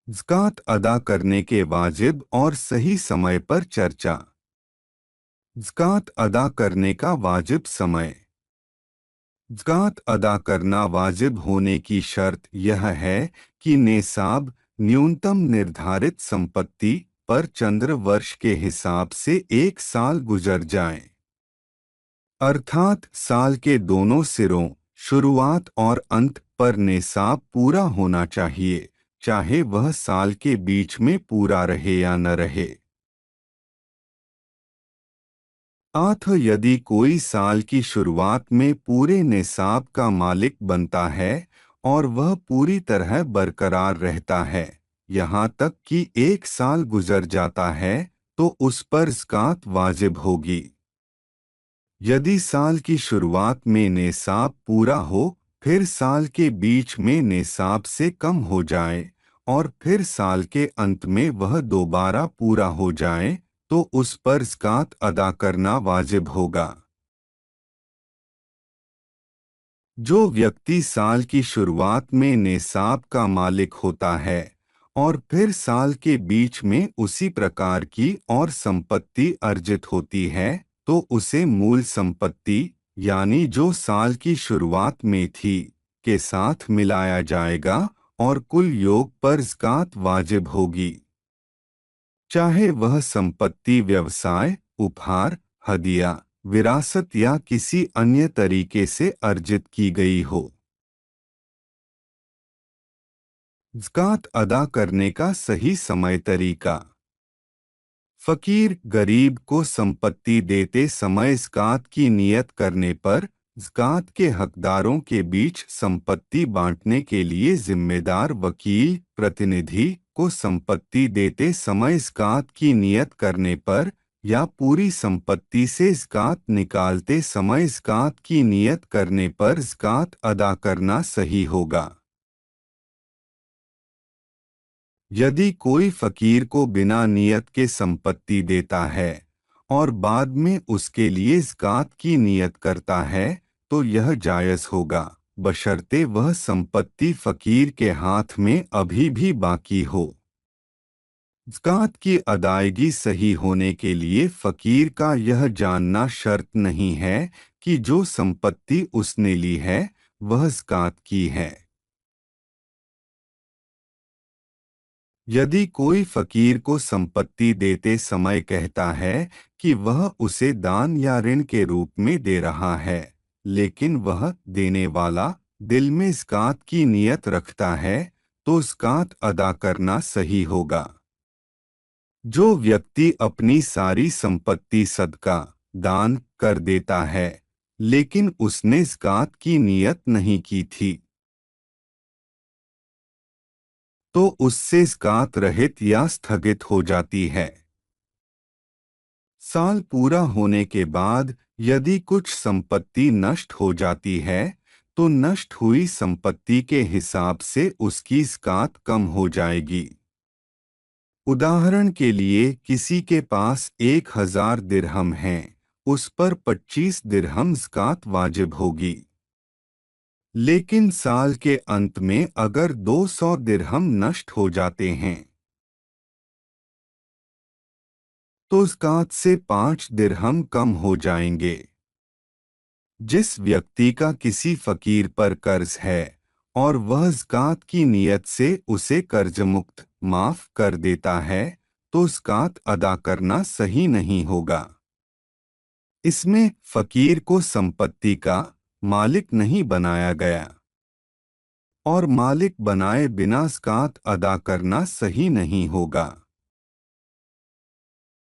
ज़कात अदा करने के वाजिब और सही समय पर चर्चा। ज़कात अदा करने का वाजिब समय। ज़कात अदा करना वाजिब होने की शर्त यह है कि नेसाब न्यूनतम निर्धारित संपत्ति पर चंद्र वर्ष के हिसाब से 1 साल गुजर जाए, अर्थात साल के दोनों सिरों शुरुआत और अंत पर नेसाब पूरा होना चाहिए, चाहे वह साल के बीच में पूरा रहे या न रहे। यदि कोई साल की शुरुआत में पूरे निसाब का मालिक बनता है और वह पूरी तरह बरकरार रहता है, यहाँ तक कि 1 साल गुजर जाता है, तो उस पर ज़कात वाजिब होगी। यदि साल की शुरुआत में निसाब पूरा हो, फिर साल के बीच में निसाब से कम हो जाए और फिर साल के अंत में वह दोबारा पूरा हो जाए, तो उस पर ज़कात अदा करना वाजिब होगा। जो व्यक्ति साल की शुरुआत में निसाब का मालिक होता है और फिर साल के बीच में उसी प्रकार की और संपत्ति अर्जित होती है, तो उसे मूल संपत्ति यानी जो साल की शुरुआत में थी के साथ मिलाया जाएगा और कुल योग पर ज़कात वाजिब होगी, चाहे वह संपत्ति व्यवसाय, उपहार, हदिया, विरासत या किसी अन्य तरीके से अर्जित की गई हो। ज़कात अदा करने का सही समय तरीका। फ़कीर गरीब को संपत्ति देते समय ज़कात की नियत करने पर ज़कात के हकदारों के बीच संपत्ति बांटने के लिए जिम्मेदार वकील प्रतिनिधि को संपत्ति देते समय ज़कात की नियत करने पर या पूरी संपत्ति से ज़कात निकालते समय ज़कात की नियत करने पर ज़कात अदा करना सही होगा। यदि कोई फ़कीर को बिना नियत के संपत्ति देता है और बाद में उसके लिए ज़कात की नियत करता है, तो यह जायज़ होगा, बशर्ते वह संपत्ति फ़कीर के हाथ में अभी भी बाकी हो। ज़कात की अदायगी सही होने के लिए फ़कीर का यह जानना शर्त नहीं है कि जो संपत्ति उसने ली है वह ज़कात की है। यदि कोई फ़कीर को संपत्ति देते समय कहता है कि वह उसे दान या ऋण के रूप में दे रहा है, लेकिन वह देने वाला दिल में ज़कात की नियत रखता है, तो ज़कात अदा करना सही होगा। जो व्यक्ति अपनी सारी संपत्ति सदका दान कर देता है, लेकिन उसने ज़कात की नियत नहीं की थी, तो उससे ज़कात रहित या स्थगित हो जाती है। साल पूरा होने के बाद यदि कुछ संपत्ति नष्ट हो जाती है, तो नष्ट हुई संपत्ति के हिसाब से उसकी ज़कात कम हो जाएगी। उदाहरण के लिए किसी के पास 1000 दिरहम हैं, उस पर 25 दिरहम ज़कात वाजिब होगी। लेकिन साल के अंत में अगर 200 दिरहम नष्ट हो जाते हैं, तो ज़कात से 5 दिरहम कम हो जाएंगे। जिस व्यक्ति का किसी फ़कीर पर कर्ज है और वह ज़कात की नियत से उसे कर्ज मुक्त माफ़ कर देता है, तो ज़कात अदा करना सही नहीं होगा। इसमें फ़कीर को संपत्ति का मालिक नहीं बनाया गया और मालिक बनाए बिना ज़कात अदा करना सही नहीं होगा।